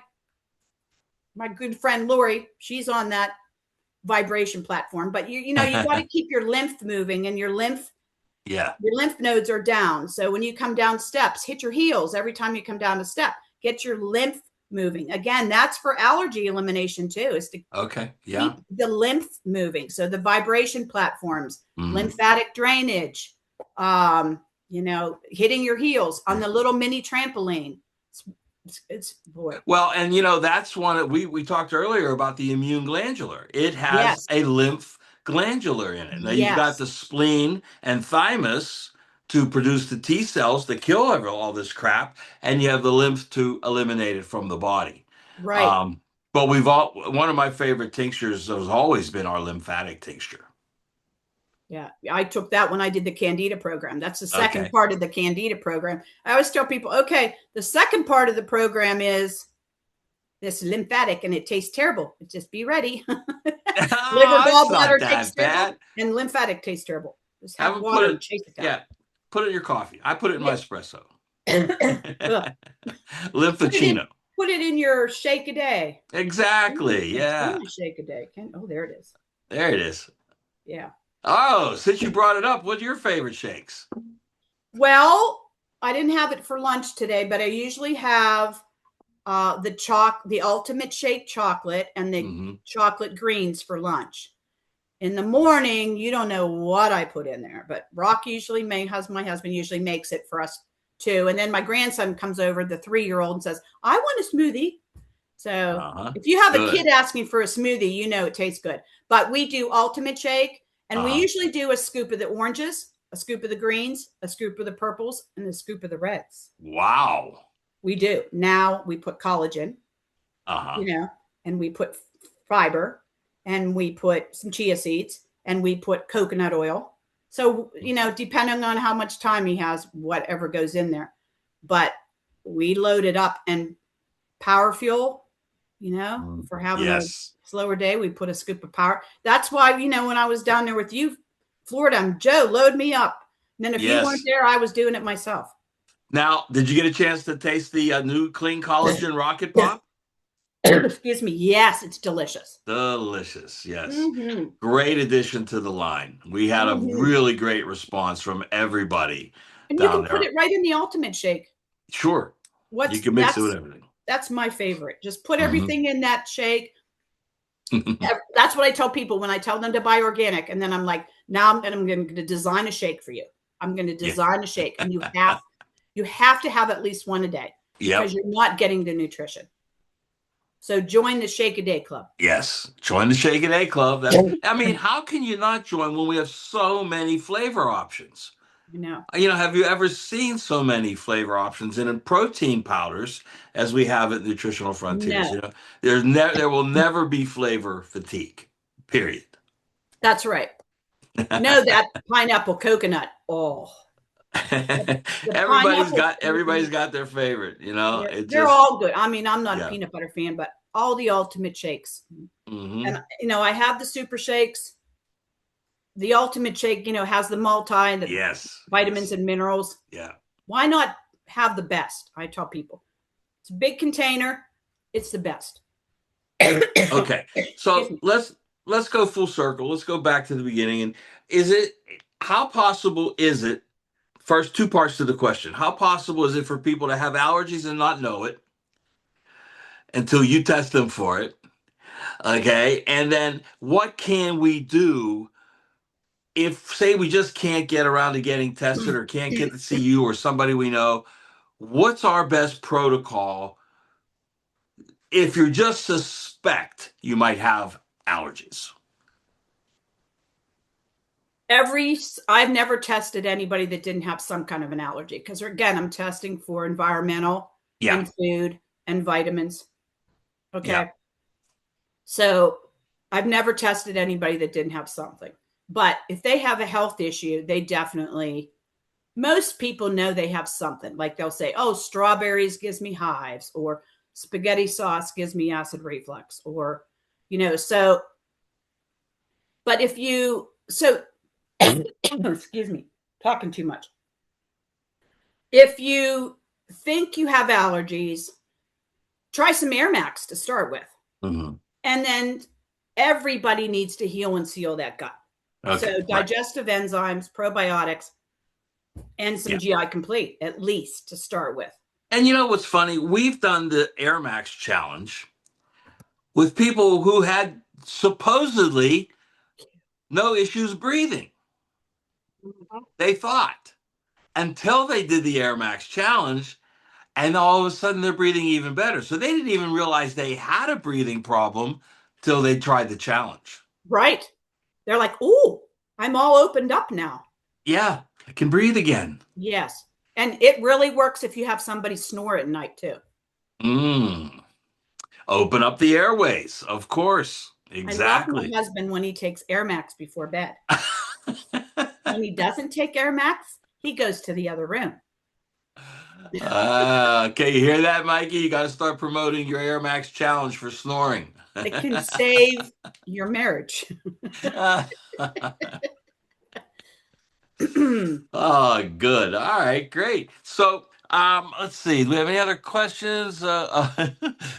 good friend Lori. She's on that vibration platform. But you got to keep your lymph moving, and Yeah. your lymph nodes are down. So when you come down steps, hit your heels every time you come down a step. Get your lymph moving. Again, that's for allergy elimination too, is to Okay. Yeah. keep the lymph moving. So the vibration platforms, Mm-hmm. lymphatic drainage, hitting your heels on the little mini trampoline. It's boy. Well, and that's one that we talked earlier about the immune glandular. It has Yes. a lymph glandular in it. Now you've got Yes. the spleen and thymus, to produce the T cells that kill all this crap, and you have the lymph to eliminate it from the body. Right. Um, but one of my favorite tinctures has always been our lymphatic tincture. Yeah, I took that when I did the Candida program. That's the second Okay. part of the Candida program. I always tell people, okay, the second part of the program is this lymphatic, and it tastes terrible. Just be ready. Liver, Oh, it's not gallbladder tastes that terrible, bad. and lymphatic tastes terrible. Just Have have them put water and it, chase it down. yeah, put it in your coffee. I put it in my Yeah. espresso. Ugh. Lymphocino. Put it in your shake a day. Ooh, Exactly. can't stand Yeah. my shake a day. Oh, there it is. There it is. Yeah. Oh, since you brought it up, what's your favorite shakes? Well, I didn't have it for lunch today, but I usually have the ultimate shake chocolate and the chocolate greens for lunch. In the morning, you don't know what I put in there, but Rock usually my husband usually makes it for us too. And then my grandson comes over, the 3-year-old, and says, I want a smoothie. So if you have a kid Good. asking for a smoothie, you know it tastes good. But we do ultimate shake, and we Uh-huh. usually do a scoop of the oranges, a scoop of the greens, a scoop of the purples, and a scoop of the reds. Wow. We do. Now we put collagen, Uh-huh. and we put fiber, and we put some chia seeds, and we put coconut oil. So, depending on how much time he has, whatever goes in there. But we load it up, and power fuel, for having a Yes. slower day, we put a scoop of power. That's why, when I was down there with you, Florida, Joe, load me up. And then if you weren't Yes. there, I was doing it myself. Now, did you get a chance to taste the new clean collagen rocket Yeah. pop? Excuse me. Yes, it's delicious. Delicious. Yes. Mm-hmm. Great addition to the line. We had a really great response from everybody And you down can put there. it right in the ultimate shake. Sure. You can mix it with everything. That's my favorite. Just put everything in that shake. That's what I tell people when I tell them to buy organic. And then I'm like, now I'm going to design a shake for you. I'm going to design a shake, and you have to have at least one a day because you're not getting the nutrition. So join the Shake a Day Club. Yes. Join the Shake a Day Club. How can you not join when we have so many flavor options? Have you ever seen so many flavor options in protein powders as we have at Nutritional Frontiers? No. There will never be flavor fatigue. Period. That's right. No, that pineapple coconut. Oh. Everybody's got their favorite, They're all good. I'm not a peanut butter fan, but all the ultimate shakes. And I have the super shakes. The ultimate shake, has the multi and the vitamins and minerals. Yeah. Why not have the best? I tell people. It's a big container. It's the best. Okay. So let's go full circle. Let's go back to the beginning. And how possible is it? First, two parts to the question. How possible is it for people to have allergies and not know it until you test them for it? Okay. And then what can we do if, say, we just can't get around to getting tested or can't get to see you or somebody we know? What's our best protocol if you just suspect you might have allergies? I've never tested anybody that didn't have some kind of an allergy because, again, I'm testing for environmental and food and vitamins. Okay. Yeah. So I've never tested anybody that didn't have something. But if they have a health issue, most people know they have something. Like they'll say, oh, strawberries gives me hives, or spaghetti sauce gives me acid reflux, or, but excuse me, talking too much. If you think you have allergies, try some Air Max to start with. And then everybody needs to heal and seal that gut. Okay, so digestive enzymes, probiotics, and some GI Complete, at least to start with. And you know what's funny? We've done the Air Max challenge with people who had supposedly no issues breathing. They thought, until they did the Air Max challenge, and all of a sudden they're breathing even better. So they didn't even realize they had a breathing problem till they tried the challenge. Right. They're like, ooh, I'm all opened up now. Yeah. I can breathe again. Yes. And it really works if you have somebody snore at night too. Mm. Open up the airways, of course. I love my Exactly. husband when he takes Air Max before bed. When he doesn't take Air Max, he goes to the other room. Okay, you hear that, Mikey? You got to start promoting your Air Max challenge for snoring. It can save your marriage. Oh, good. All right, great. So, let's see. Do we have any other questions?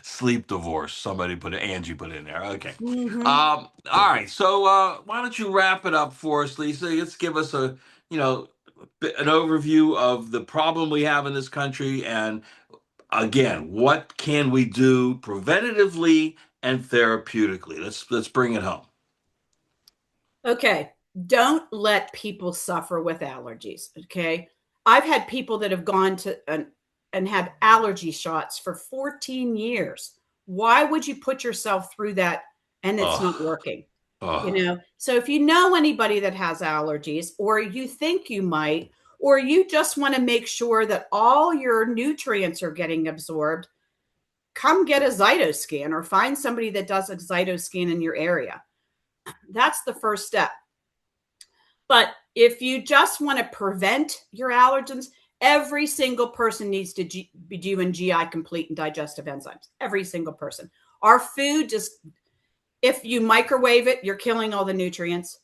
Sleep divorce. Somebody put it. Angie put it in there. Okay. Mm-hmm. All right. So, why don't you wrap it up for us, Lisa? Let's give us a, an overview of the problem we have in this country, and again, what can we do preventatively and therapeutically? Let's bring it home. Okay. Don't let people suffer with allergies. Okay. I've had people that have gone to and have allergy shots for 14 years. Why would you put yourself through that and it's not Oh, working? oh, So if you know anybody that has allergies, or you think you might, or you just want to make sure that all your nutrients are getting absorbed, come get a Zytoscan or find somebody that does a Zytoscan in your area. That's the first step. But if you just want to prevent your allergens, every single person needs to be doing GI complete and digestive enzymes. Every single person. Our food just, if you microwave it, you're killing all the nutrients.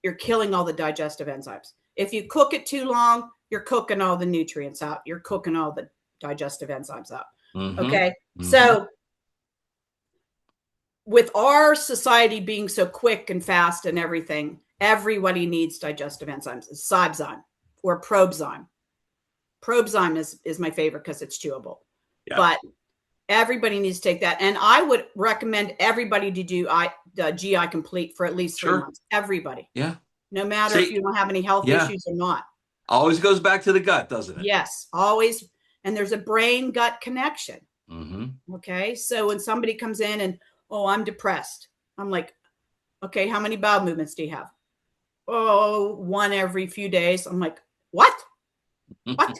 You're killing all the digestive enzymes. If you cook it too long, you're cooking all the nutrients out. You're cooking all the digestive enzymes out. mm-hmm, Okay. mm-hmm. So with our society being so quick and fast and everything, everybody needs digestive enzymes. It's Sibzyme or Probzyme. Probzyme is my favorite because it's chewable. Yeah, But everybody needs to take that. And I would recommend everybody to do the GI complete for at least 3 sure. months. Everybody. Yeah. No matter if See, you don't have any health yeah. issues or not. Always goes back to the gut, doesn't it? Yes, always. And there's a brain gut connection. Mm-hmm. Okay. So when somebody comes in and, oh, I'm depressed, I'm like, okay, how many bowel movements do you have? Oh, one every few days. I'm like, what? What?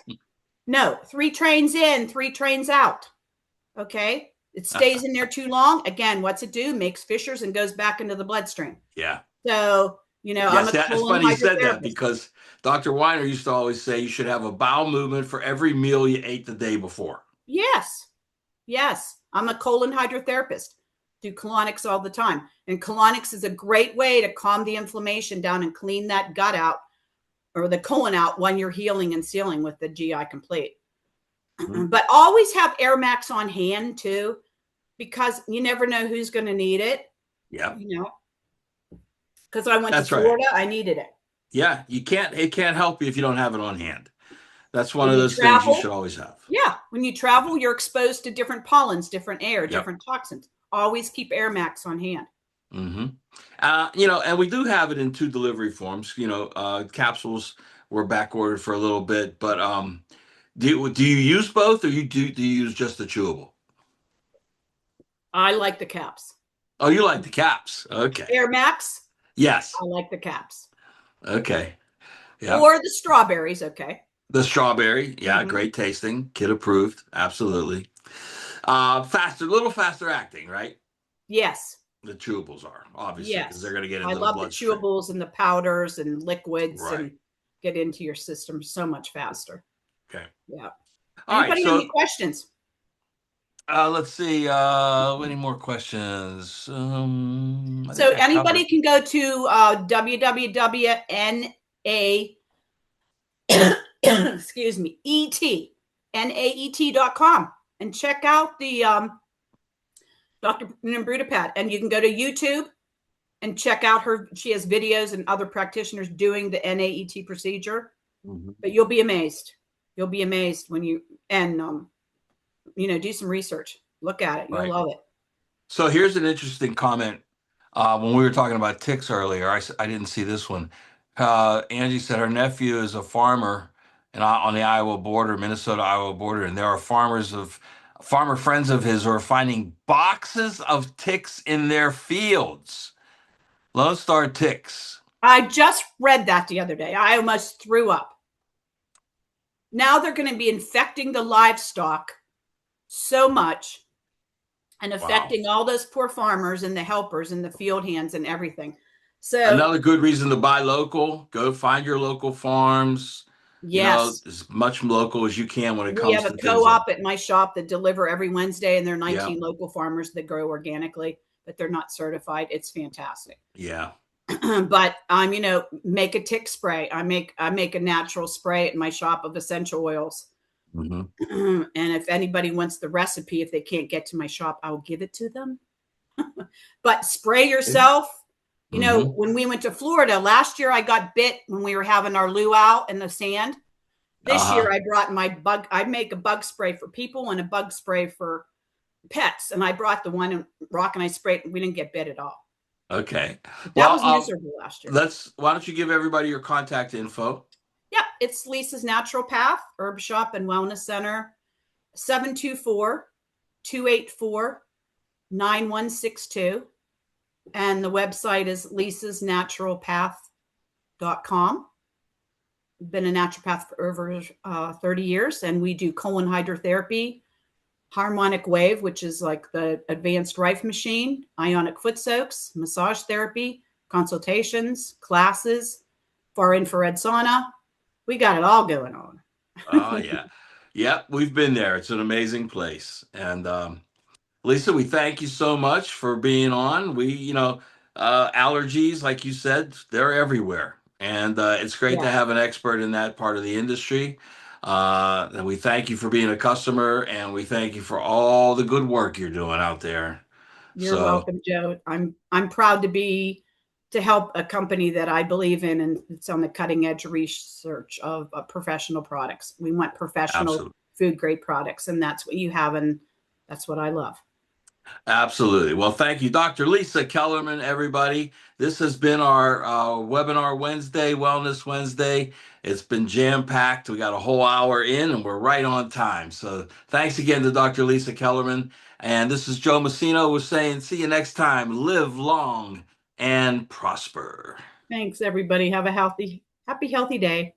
No, 3 trains in, 3 trains out. Okay. It stays in there too long. Again, what's it do? Makes fissures and goes back into the bloodstream. Yeah. So, I'm Yes, a that's colon funny you said that hydrotherapist. because Dr. Weiner used to always say you should have a bowel movement for every meal you ate the day before. Yes. Yes. I'm a colon hydrotherapist. Do colonics all the time. And colonics is a great way to calm the inflammation down and clean that gut out or the colon out when you're healing and sealing with the GI complete. Mm-hmm. But always have Air Max on hand too, because you never know who's going to need it. Yeah. Because I went to That's right. Florida, I needed it. Yeah, it can't help you if you don't have it on hand. That's one When of you those things you travel, should always have. yeah, when you travel, you're exposed to different pollens, different air, Yep. different toxins. Always keep Air Max on hand. Mm-hmm. And we do have it in 2 delivery forms. Capsules were back ordered for a little bit, but do you use both, or do you use just the chewable? I like the caps. Oh, you like the caps. Okay. Air Max, Yes. I like the caps. Okay. Yeah. Or the strawberries, okay. The strawberry. Yeah, Mm-hmm. great tasting. Kid approved. Absolutely. Faster, little faster acting, right? Yes. The chewables are, obviously, because they're Yes. going to get I into the love the bloodstream. chewables and the powders and liquids Right. and get into your system so much faster. Okay. Yeah. All right. Anybody have any So questions? let's see. Any more questions? I think So that anybody covered. can go to www.na excuse me, naet.com and check out the Dr. Brutapad. And you can go to YouTube and check out she has videos and other practitioners doing the NAET procedure. Mhm. But you'll be amazed. You'll be amazed when do some research. Look at it. You'll Right. love it. So here's an interesting comment. When we were talking about ticks earlier, I didn't see this one. Angie said her nephew is a farmer on the Iowa border, Minnesota-Iowa border, and there are farmer friends of his who are finding boxes of ticks in their fields. Lone Star ticks. I just read that the other day. I almost threw up. Now they're going to be infecting the livestock so much and Wow. affecting all those poor farmers and the helpers and the field hands and everything. So, Another good reason to buy local. Go find your local farms. You know, yes, as much local as you can when it we have comes a to things like, co-op at my shop that deliver every Wednesday, and there are yeah, 19 local farmers that grow organically, but they're not certified. It's fantastic. yeah. But make a tick spray. I make a natural spray at my shop of essential oils. Hmm. And if anybody wants the recipe, if they can't get to my shop, I'll give it to them. But spray yourself. Hmm. When we went to Florida last year, I got bit when we were having our luau in the sand. This year, Uh-huh. I brought my bug. I make a bug spray for people and a bug spray for pets, and I brought the one in Rock and I sprayed, and we didn't get bit at all. Okay. But that Well, was miserable last year. why don't you give everybody your contact info? Yeah, it's Lisa's Natural Path, Herb Shop and Wellness Center, 724-284-9162. And the website is lisasnaturalpath.com. Been a naturopath for over 30 years, and we do colon hydrotherapy, harmonic wave, which is like the advanced Rife machine, ionic foot soaks, massage therapy, consultations, classes, far infrared sauna. We got it all going on. Oh, yeah. Yeah, we've been there. It's an amazing place. And Lisa, we thank you so much for being on. Allergies, like you said, they're everywhere. And it's great to Yeah, have an expert in that part of the industry. And we thank you for being a customer, and we thank you for all the good work you're doing out there. you're So, welcome, Joe. I'm proud to help a company that I believe in, and it's on the cutting edge research of professional products. We want professional absolutely. food grade products, and that's what you have, and that's what I love. Absolutely. Well, thank you, Dr. Lisa Kellerman, everybody. This has been our webinar Wednesday, Wellness Wednesday. It's been jam-packed. We got a whole hour in, and we're right on time. So thanks again to Dr. Lisa Kellerman. And this is Joe Messino. We're saying see you next time. Live long and prosper. Thanks, everybody. Have a happy, healthy day.